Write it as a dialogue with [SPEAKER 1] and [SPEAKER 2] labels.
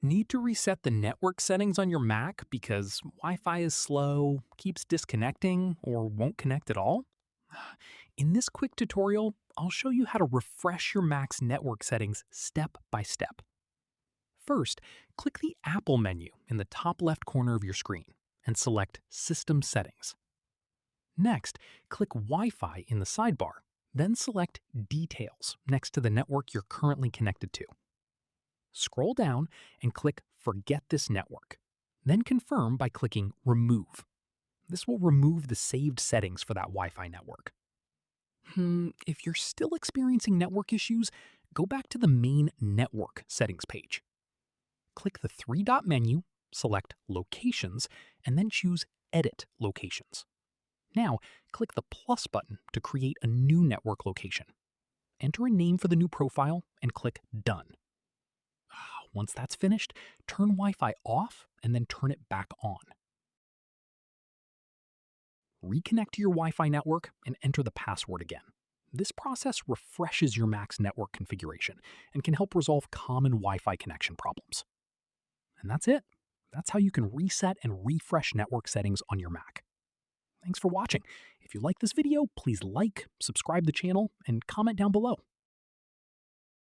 [SPEAKER 1] Need to reset the network settings on your Mac because Wi-Fi is slow, keeps disconnecting, or won't connect at all? In this quick tutorial, I'll show you how to refresh your Mac's network settings step by step. First, click the Apple menu in the top left corner of your screen and select System Settings. Next, click Wi-Fi in the sidebar, then select Details next to the network you're currently connected to. Scroll down and click Forget this network. Then confirm by clicking Remove. This will remove the saved settings for that Wi-Fi network. If you're still experiencing network issues, go back to the main network settings page. Click the three-dot menu, select Locations, and then choose Edit Locations. Now, click the plus button to create a new network location. Enter a name for the new profile and click Done. Once that's finished, turn Wi-Fi off and then turn it back on. Reconnect to your Wi-Fi network and enter the password again. This process refreshes your Mac's network configuration and can help resolve common Wi-Fi connection problems. And that's it. That's how you can reset and refresh network settings on your Mac. Thanks for watching. If you like this video, please like, subscribe the channel, and comment down below.